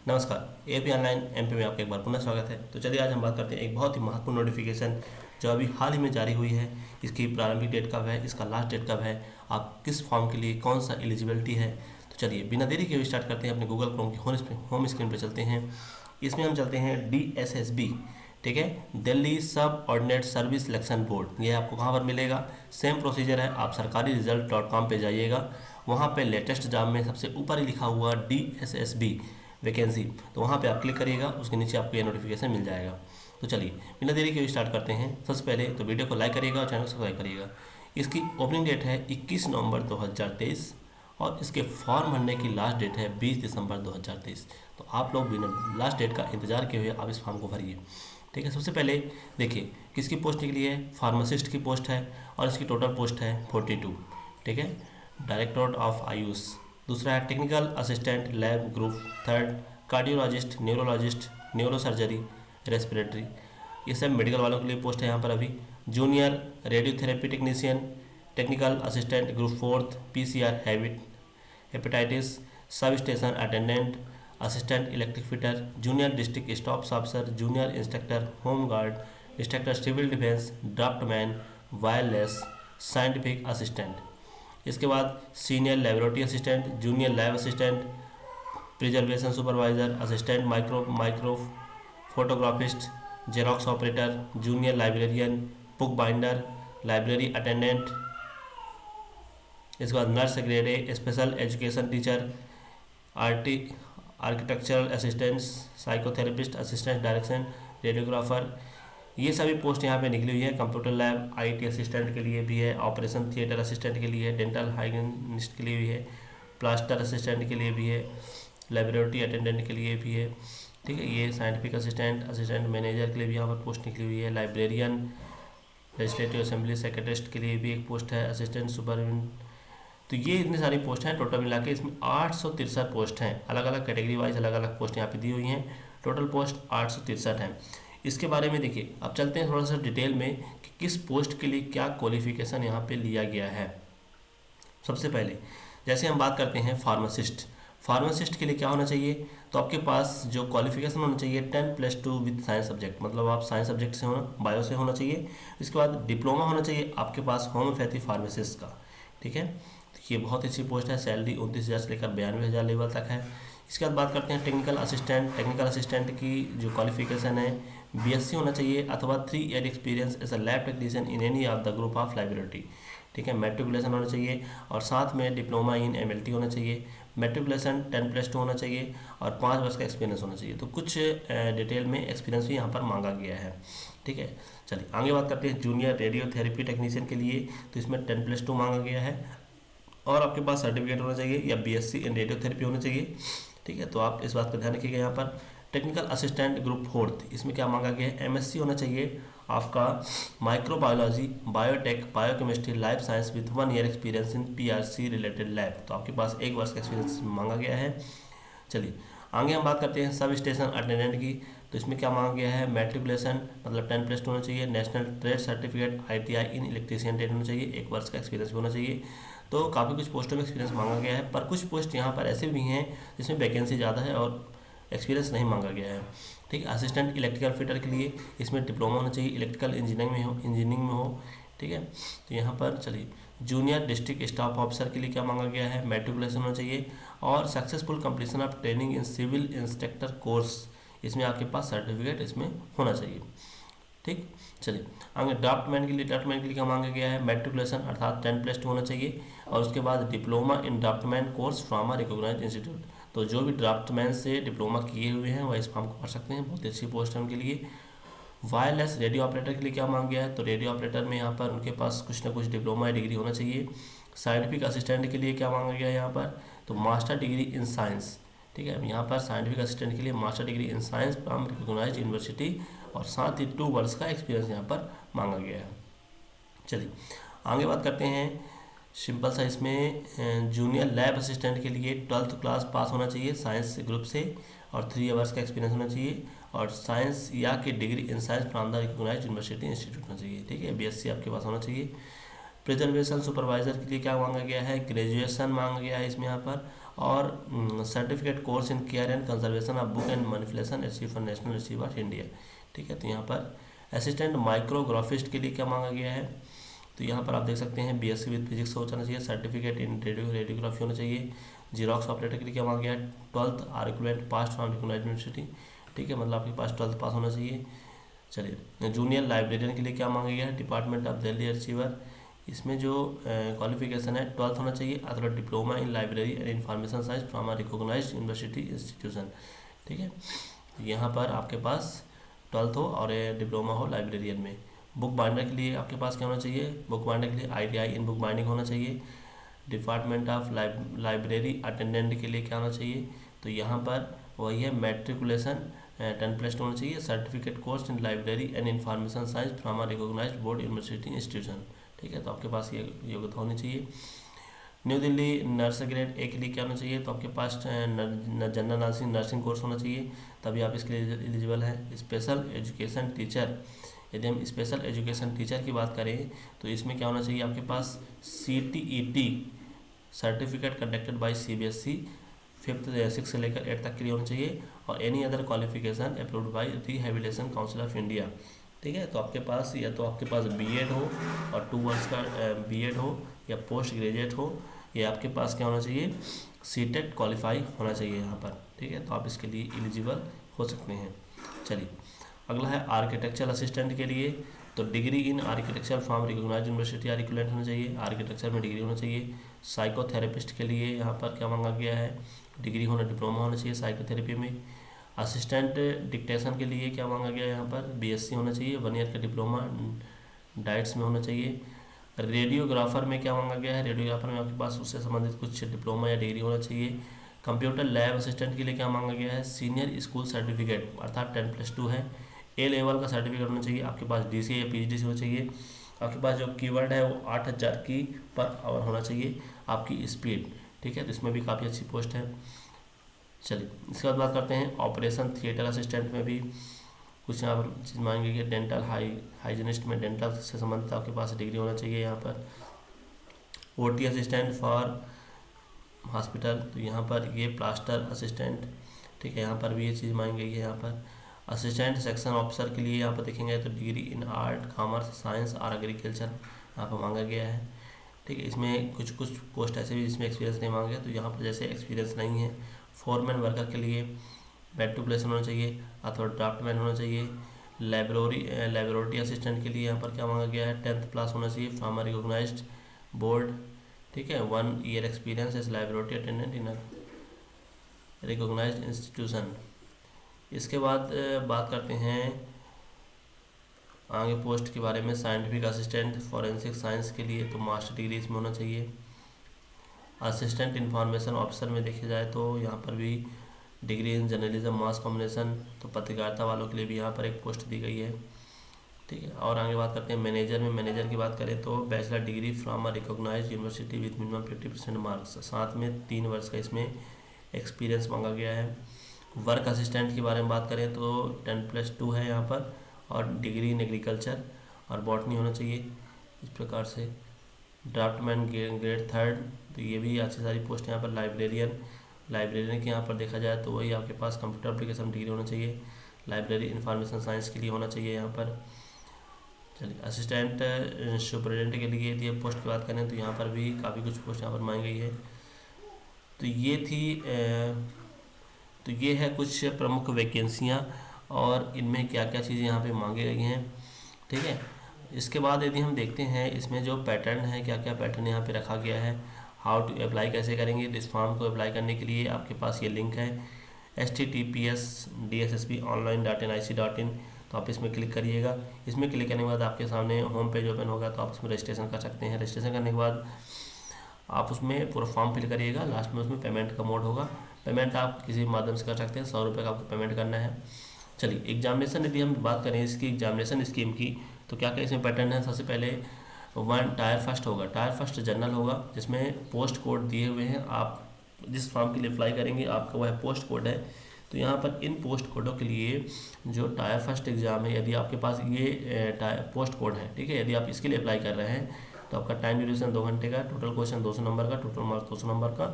नमस्कार, AP online MP में आपका एक बार पुनः स्वागत है। तो चलिए आज हम बात करते हैं एक बहुत ही महत्वपूर्ण नोटिफिकेशन जो अभी हाल ही में जारी हुई है। इसकी प्रारंभिक डेट कब है, इसका लास्ट डेट कब है, आप किस फॉर्म के लिए कौन सा एलिजिबिलिटी है। तो चलिए बिना देरी के स्टार्ट करते हैं। अपने गूगल क्रोम की होम स्क्रीन पर चलते हैं। इसमें हम चलते हैं DSSB, ठीक है, दिल्ली सब ऑर्डिनेट सर्विस सिलेक्शन बोर्ड। ये आपको कहाँ पर मिलेगा? सेम प्रोसीजर है, आप सरकारी रिजल्ट.com पे जाइएगा। वहाँ पे लेटेस्ट एग्जाम में सबसे ऊपर ही लिखा हुआ DSSB वैकेंसी, तो वहाँ पे आप क्लिक करिएगा, उसके नीचे आपको ये नोटिफिकेशन मिल जाएगा। तो चलिए बिना देरी के स्टार्ट करते हैं। सबसे पहले तो वीडियो को लाइक करिएगा और चैनल को सब्सक्राइब करिएगा। इसकी ओपनिंग डेट है 21 नवंबर 2023 और इसके फॉर्म भरने की लास्ट डेट है 20 दिसंबर 2023। तो आप लोग बिना लास्ट डेट का इंतजार किए हुए आप इस फॉर्म को भरिए, ठीक है। सबसे पहले देखिए किसकी पोस्ट निकली है, फार्मासिस्ट की पोस्ट है और इसकी टोटल पोस्ट है 42, ठीक है, डायरेक्टोरेट ऑफ आयुष। दूसरा है technical assistant lab group, third cardiologist, neurologist, neurosurgery, respiratory, ये सब मेडिकल वालों के लिए पोस्ट है यहाँ पर। अभी junior radiotherapy technician, technical assistant group fourth, PCR hepatitis, sub station attendant, assistant electric fitter, junior district staff officer, junior instructor home guard, instructor civil defence, draftsman, wireless, scientific assistant. इसके बाद senior laboratory assistant, junior lab assistant, preservation supervisor, assistant micro photographist, xerox operator, junior librarian, book binder, library attendant. इसके बाद nurse grade A, special education teacher, architectural assistants, psychotherapist, assistant direction, radiographer, ये सभी post यहाँ पे निकली हुई है। Computer lab IT assistant के लिए भी है, ऑपरेशन थिएटर असिस्टेंट के लिए, डेंटल हाइजीनिस्ट के लिए भी है, प्लास्टर असिस्टेंट के लिए भी है, लेबोरेटरी अटेंडेंट के लिए भी है, ठीक है। ये साइंटिफिक असिस्टेंट, असिस्टेंट मैनेजर के लिए भी यहाँ पर पोस्ट निकली हुई है, लाइब्रेरियन, लेजिस्लेटिव असेंबली सेक्रेटरिस्ट के लिए भी एक पोस्ट है, असिस्टेंट सुपरविन। तो ये इतनी सारी पोस्ट हैं, टोटल मिला के इसमें 863 पोस्ट हैं। अलग अलग कैटेगरी वाइज अलग अलग पोस्ट यहाँ पे दी हुई हैं। टोटल पोस्ट 863 हैं। इसके बारे में देखिए, अब चलते हैं थोड़ा सा डिटेल में कि किस पोस्ट के लिए क्या क्वालिफिकेशन यहाँ पे लिया गया है। सबसे पहले जैसे हम बात करते हैं फार्मासिस्ट, फार्मासिस्ट के लिए क्या होना चाहिए, तो आपके पास जो क्वालिफिकेशन होना चाहिए 10+2 विद साइंस सब्जेक्ट, मतलब आप साइंस सब्जेक्ट से होना, बायो से होना चाहिए। इसके बाद डिप्लोमा होना चाहिए आपके पास होम्योपैथी फार्मासिस्ट का, ठीक है। तो ये बहुत अच्छी पोस्ट है, सैलरी 29,000 से लेकर 92,000 लेवल तक है। इसके बाद बात करते हैं टेक्निकल असिस्टेंट। टेक्निकल असिस्टेंट की जो क्वालिफिकेशन है BSc होना चाहिए अथवा 3 year experience as a lab technician in any of the group of laboratory, ठीक है। मेट्रिकुलेशन होना चाहिए और साथ में डिप्लोमा इन MLT होना चाहिए। मेट्रिकुलेशन 10+2 होना चाहिए और 5 वर्ष का एक्सपीरियंस होना चाहिए। तो कुछ डिटेल में एक्सपीरियंस भी यहाँ पर मांगा गया है, ठीक है। चलिए आगे बात करते हैं जूनियर रेडियोथेरेपी टेक्नीशियन के लिए। तो इसमें 10+2 मांगा गया है और आपके पास सर्टिफिकेट होना चाहिए या BSc इन रेडियोथेरेपी होना चाहिए, ठीक है। तो आप इस बात का ध्यान रखिएगा। यहाँ पर टेक्निकल असिस्टेंट ग्रुप फोर्थ, इसमें क्या मांगा गया है, MSc होना चाहिए आपका microbiology, biotech, biochemistry, life science with 1 year experience in PRC related lab. तो आपके पास 1 वर्ष का एक्सपीरियंस मांगा गया है। चलिए आगे हम बात करते हैं सब स्टेशन अटेंडेंट की। तो इसमें क्या मांगा गया है, मैट्रिकुलेशन मतलब 10+2 होना चाहिए, नेशनल ट्रेड सर्टिफिकेट ITI इन इलेक्ट्रीशियन ट्रेड होना चाहिए, 1 वर्ष का एक्सपीरियंस भी होना चाहिए। तो काफ़ी कुछ पोस्टों में एक्सपीरियंस मांगा गया है, पर कुछ पोस्ट यहाँ पर ऐसे भी हैं जिसमें वैकेंसी ज़्यादा है और एक्सपीरियंस नहीं मांगा गया है, ठीक है। असिस्टेंट इलेक्ट्रिकल फिटर के लिए इसमें डिप्लोमा होना चाहिए, इलेक्ट्रिकल इंजीनियरिंग में हो, ठीक है। तो यहाँ पर चलिए जूनियर डिस्ट्रिक्ट स्टाफ ऑफिसर के लिए क्या मांगा गया है, मैट्रिकुलेशन होना चाहिए और successful completion of training in civil instructor course, इसमें आपके पास सर्टिफिकेट इसमें होना चाहिए, ठीक। चलिए आगे ड्राफ्टमैन के लिए क्या मांगा गया है, मैट्रिकुलेशन अर्थात 10+2 होना चाहिए और उसके बाद diploma in draftsman course from a recognised institute. तो जो भी ड्राफ्टमैन से डिप्लोमा किए हुए हैं वह इस फॉर्म को भर सकते हैं, बहुत अच्छी पोस्ट है उनके लिए। वायरलेस रेडियो ऑपरेटर के लिए क्या मांग गया है, तो रेडियो ऑपरेटर में यहाँ पर उनके पास कुछ ना कुछ डिप्लोमा या डिग्री होना चाहिए। साइंटिफिक असिस्टेंट के लिए क्या मांगा गया है यहाँ पर, तो मास्टर डिग्री इन साइंस, ठीक है। यहाँ पर साइंटिफिक असिस्टेंट के लिए master degree in science from recognised university और साथ ही 2 वर्ष का एक्सपीरियंस यहाँ पर मांगा गया है। चलिए आगे बात करते हैं सिंपल सा, इसमें जूनियर लैब असिस्टेंट के लिए 12th क्लास पास होना चाहिए साइंस ग्रुप से और 3 इयर्स का एक्सपीरियंस होना चाहिए और साइंस या कि degree in science from the recognised university institute होना चाहिए, ठीक है। BSc आपके पास होना चाहिए। प्रिजर्वेशन सुपरवाइजर के लिए क्या मांगा गया है, ग्रेजुएशन मांगा गया है इसमें यहाँ पर और certificate course in care and conservation of book and manipulation achieve for national achieve of India. ठीक है, तो यहाँ पर असिस्टेंट माइक्रोग्राफिस्ट के लिए क्या मांगा गया है, तो यहाँ पर आप देख सकते हैं बीएससी विद फिजिक्स होना चाहिए, सर्टिफिकेट इन रेडियोग्राफी होना चाहिए। जीरोक्स ऑपरेटर के लिए क्या मांगा गया है, 12th or equivalent pass from recognised university. ठीक है, मतलब आपके पास 12th पास होना चाहिए। चलिए, जूनियर लाइब्रेरियन के लिए क्या मांगा गया है, डिपार्टमेंट ऑफ दिल्ली अचीवर। इसमें जो क्वालिफिकेशन है 12th होना चाहिए अथवा diploma in library and information science from a recognised university institution. ठीक है, यहाँ पर आपके पास 12th हो और डिप्लोमा हो लाइब्रेरियन में। बुक बाइंडर के लिए आपके पास क्या होना चाहिए, बुक बाइंडर के लिए ITI इन बुक बाइंडिंग होना चाहिए। डिपार्टमेंट ऑफ लाइब्रेरी अटेंडेंट के लिए क्या होना चाहिए, तो यहाँ पर वही है मैट्रिकुलेशन 10+ होना चाहिए। Certificate course in library and information science from a recognised board university institution. ठीक है, तो आपके पास ये योग्यता होनी चाहिए। New Delhi nurse grade A के लिए क्या होना चाहिए, तो आपके पास जनरल नर्सिंग कोर्स होना चाहिए, तभी आप इसके लिए एलिजिबल हैं। स्पेशल एजुकेशन टीचर, यदि हम स्पेशल एजुकेशन टीचर की बात करें तो इसमें क्या होना चाहिए, आपके पास CTET certificate conducted by CBSE 6 से लेकर 8 तक के लिए होना चाहिए, और any other qualification approved by rehabilitation council of India. ठीक है, तो आपके पास या तो आपके पास B.Ed हो और 2 वर्ष का B.Ed हो, या पोस्ट ग्रेजुएट हो, या आपके पास क्या होना चाहिए, CTET क्वालिफाई होना चाहिए यहाँ पर। ठीक है, तो आप इसके लिए एलिजिबल हो सकते हैं। चलिए, अगला है आर्किटेक्चरल असिस्टेंट के लिए, तो degree in architecture from recognised university या इक्विवेलेंट होना चाहिए, आर्किटेक्चर में डिग्री होना चाहिए। साइकोथेरेपिस्ट के लिए यहाँ पर क्या मांगा गया है, डिग्री होना, डिप्लोमा होना चाहिए साइकोथेरेपी में। असिस्टेंट डिक्टेशन के लिए क्या मांगा गया है, यहाँ पर BSc होना चाहिए, 1 ईयर का डिप्लोमा डाइट्स में होना चाहिए। रेडियोग्राफर में क्या मांगा गया है, रेडियोग्राफर में आपके पास उससे संबंधित कुछ डिप्लोमा या डिग्री होना चाहिए। कंप्यूटर लैब असिस्टेंट के लिए क्या मांगा गया है, सीनियर स्कूल सर्टिफिकेट अर्थात 10+2 है, A लेवल का सर्टिफिकेट होना चाहिए। आपके पास DCA या PhD होना चाहिए। आपके पास जो कीवर्ड है वो 8000 की पर आवर होना चाहिए आपकी स्पीड। ठीक है, तो इसमें भी काफ़ी अच्छी पोस्ट है। चलिए, इसके बाद बात करते हैं ऑपरेशन थिएटर असिस्टेंट में भी कुछ यहाँ पर चीज़ मांगी गई है। डेंटल हाइजीनिस्ट में डेंटल से संबंधित आपके पास डिग्री होना चाहिए। यहाँ पर OT असिस्टेंट फॉर हॉस्पिटल, तो यहाँ पर ये प्लास्टर असिस्टेंट। ठीक है, यहाँ पर भी ये चीज़ मांगी गई है। यहाँ पर असिस्टेंट सेक्शन ऑफिसर के लिए यहाँ पर देखेंगे तो डिग्री इन आर्ट, कॉमर्स, साइंस और एग्रीकल्चर यहाँ पर मांगा गया है। ठीक है, इसमें कुछ पोस्ट ऐसे भी जिसमें एक्सपीरियंस नहीं मांगा गया, तो यहाँ पर जैसे एक्सपीरियंस नहीं है। फोरमैन वर्कर के लिए मेट्रिकुलेशन होना चाहिए अथवा ड्राफ्टमैन होना चाहिए। लेबोरेटरी असिस्टेंट के लिए यहाँ पर क्या मांगा गया है, 10th+ होना चाहिए फ्रॉम अ रिकॉग्नाइज्ड बोर्ड। ठीक है, 1 year experience as laboratory attendant in recognised institution. इसके बाद बात करते हैं आगे पोस्ट के बारे में। साइंटिफिक असिस्टेंट फॉरेंसिक साइंस के लिए तो मास्टर डिग्री इसमें होना चाहिए। असिस्टेंट इंफॉर्मेशन ऑफिसर में देखे जाए तो यहाँ पर भी degree in journalism mass communication, तो पत्रकारिता वालों के लिए भी यहाँ पर एक पोस्ट दी गई है। ठीक है, और आगे बात करते हैं मैनेजर में। मैनेजर की बात करें तो bachelor degree from a recognised university with minimum 50% marks, साथ में 3 वर्ष का इसमें एक्सपीरियंस मांगा गया है। वर्क असिस्टेंट के बारे में बात करें तो 10+2 है यहाँ पर, और डिग्री इन एग्रीकल्चर और बॉटनी होना चाहिए। इस प्रकार से ड्राफ्टमैन ग्रेड 3, तो ये भी अच्छी सारी पोस्ट यहाँ पर। लाइब्रेरियन के यहाँ पर देखा जाए तो वही आपके पास कंप्यूटर एप्लीकेशन डिग्री होना चाहिए। लाइब्रेरी इंफॉर्मेशन साइंस के लिए होना चाहिए यहाँ पर। चलिए, असिस्टेंट सुपरिटेंडेंट के लिए यदि पोस्ट की बात करें तो यहाँ पर भी काफ़ी कुछ पोस्ट यहाँ पर मांगी गई है। तो ये है कुछ प्रमुख वैकेंसियाँ और इनमें क्या क्या चीज़ें यहाँ पे मांगी गई हैं। ठीक है, इसके बाद यदि हम देखते हैं इसमें जो पैटर्न है, क्या क्या पैटर्न यहाँ पे रखा गया है, हाउ टू अप्लाई कैसे करेंगे। तो इस फॉर्म को अप्लाई करने के लिए आपके पास ये लिंक है https://dsspionline.nic.in, तो आप इसमें क्लिक करिएगा। इसमें क्लिक करने के बाद आपके सामने होम पेज ओपन होगा, तो आप उसमें रजिस्ट्रेशन कर सकते हैं। रजिस्ट्रेशन करने के बाद आप उसमें पूरा फॉर्म फिल करिएगा। लास्ट में उसमें पेमेंट का मोड होगा। पेमेंट आप किसी माध्यम से कर सकते हैं, 100 रुपये का आपको पेमेंट करना है। चलिए, एग्जामिनेशन यदि हम बात करें इसकी एग्जामिनेशन स्कीम की, तो क्या क्या इसमें पैटर्न है। सबसे पहले 1 टायर फर्स्ट होगा, टायर फर्स्ट जनरल होगा, जिसमें पोस्ट कोड दिए हुए हैं। आप जिस फॉर्म के लिए अप्लाई करेंगे आपका वह पोस्ट कोड है, तो यहाँ पर इन पोस्ट कोडों के लिए जो टायर फर्स्ट एग्ज़ाम है, यदि आपके पास ये पोस्ट कोड है, ठीक है, यदि आप इसके लिए अप्लाई कर रहे हैं तो आपका टाइम ड्यूरेशन 2 घंटे का, टोटल क्वेश्चन 200 नंबर का, टोटल मार्क्स 200 नंबर का,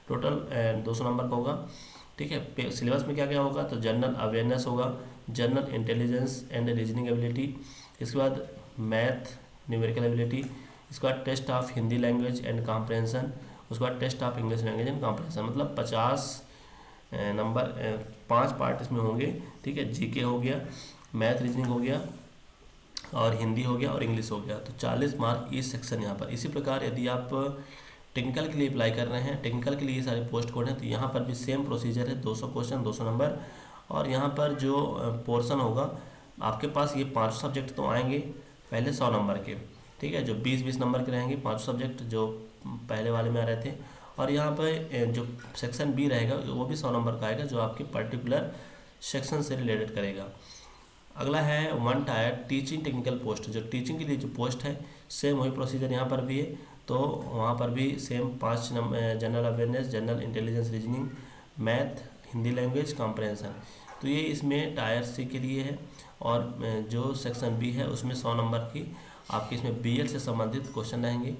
टोटल 200 नंबर का होगा। ठीक है, सिलेबस में क्या क्या होगा, तो जनरल अवेयरनेस होगा, general intelligence and reasoning ability, इसके बाद मैथ न्यूमेरिकल एबिलिटी, इसके बाद test of Hindi language and comprehension, उसके बाद test of English language and comprehension. मतलब 50 नंबर 5 पार्ट इसमें होंगे। ठीक है, जीके हो गया, मैथ रीजनिंग हो गया, और हिंदी हो गया, और इंग्लिश हो गया। तो 40 मार्क इस सेक्शन यहाँ पर। इसी प्रकार यदि आप टेक्निकल के लिए अप्लाई कर रहे हैं, टेक्निकल के लिए ये सारे पोस्ट कोड हैं, तो यहाँ पर भी सेम प्रोसीजर है, 200 क्वेश्चन 200 नंबर। और यहाँ पर जो पोर्शन होगा आपके पास, ये 5 सब्जेक्ट तो आएंगे पहले 100 नंबर के। ठीक है, जो 20-20 नंबर के रहेंगे 5 सब्जेक्ट जो पहले वाले में आ रहे थे। और यहाँ पर जो सेक्शन बी रहेगा वो भी 100 नंबर का आएगा, जो आपके पर्टिकुलर सेक्शन से रिलेटेड करेगा। अगला है 1 टायर टीचिंग टेक्निकल पोस्ट। जो टीचिंग के लिए जो पोस्ट है, सेम वही प्रोसीजर यहाँ पर भी है। तो वहाँ पर भी same 5 number, general awareness, general intelligence, reasoning, math, Hindi language, comprehension. तो ये इसमें टायर सी के लिए है। और जो सेक्शन बी है उसमें 100 नंबर की आपके इसमें बीएड से संबंधित क्वेश्चन रहेंगे।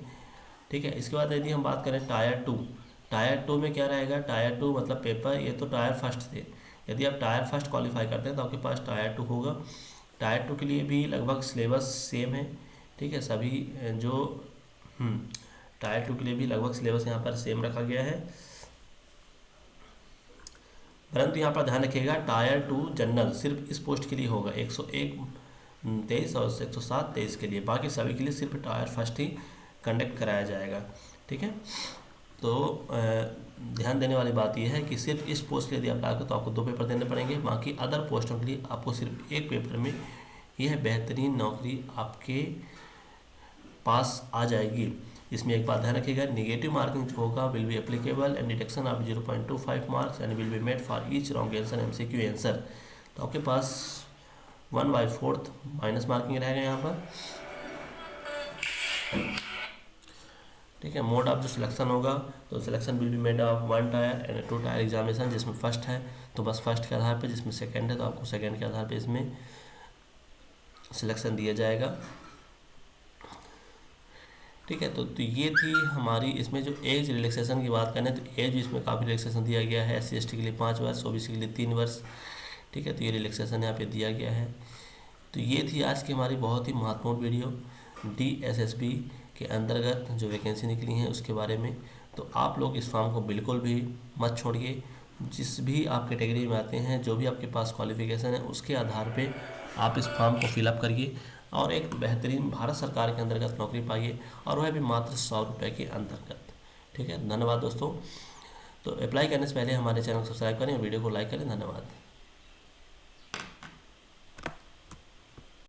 ठीक है, इसके बाद यदि हम बात करें टायर 2, टायर 2 में क्या रहेगा, टायर 2 मतलब पेपर, ये तो टायर फर्स्ट थे। यदि आप टायर फर्स्ट क्वालिफाई करते हैं तो आपके पास टायर 2 होगा। टायर 2 के लिए भी लगभग सिलेबस सेम है। ठीक है, सभी जो टायर 2 के लिए भी लगभग सिलेबस यहाँ पर सेम रखा गया है। परंतु यहाँ पर ध्यान रखिएगा, टायर 2 जनरल सिर्फ इस पोस्ट के लिए होगा, 101 23 और 107 23 के लिए। बाकी सभी के लिए सिर्फ टायर फर्स्ट ही कंडक्ट कराया जाएगा। ठीक है, तो ध्यान देने वाली बात यह है कि सिर्फ इस पोस्ट के लिए यदि अप्लाई करें तो आपको 2 पेपर देने पड़ेंगे। बाकी अदर पोस्टों के लिए आपको सिर्फ 1 पेपर में यह बेहतरीन नौकरी आपके पास आ जाएगी। इसमें एक बात ध्यान रखिएगा, निगेटिव मार्किंग जो होगा will be applicable and deduction of 0.25 marks and will be made for each wrong answer MCQ answer. तो आपके पास 1/4 माइनस मार्किंग रहेगा यहाँ पर। ठीक है, मोड ऑफ जो सिलेक्शन होगा, तो selection will be made of 1 tyre and 2 tyre examination. जिसमें फर्स्ट है तो बस फर्स्ट के आधार पे, जिसमें सेकंड है तो आपको सेकंड के आधार पे इसमें सिलेक्शन दिया जाएगा। ठीक है, तो ये थी हमारी इसमें जो एज रिलैक्सेशन की बात करें, तो एज इसमें काफ़ी रिलैक्सेशन दिया गया है। SC ST के लिए 5 वर्ष, OBC के लिए 3 वर्ष। ठीक है, तो ये रिलैक्सेशन यहाँ पे दिया गया है। तो ये थी आज की हमारी बहुत ही महत्वपूर्ण वीडियो DSSB के अंतर्गत जो वैकेंसी निकली हैं उसके बारे में। तो आप लोग इस फॉर्म को बिल्कुल भी मत छोड़िए। जिस भी आप कैटेगरी में आते हैं, जो भी आपके पास क्वालिफिकेशन है, उसके आधार पे आप इस फॉर्म को फिलअप करिए और एक बेहतरीन भारत सरकार के अंतर्गत नौकरी पाइए, और वह भी मात्र 100 रुपये के अंतर्गत। ठीक है, धन्यवाद दोस्तों। तो अप्लाई करने से पहले हमारे चैनल को सब्सक्राइब करें और वीडियो को लाइक करें। धन्यवाद।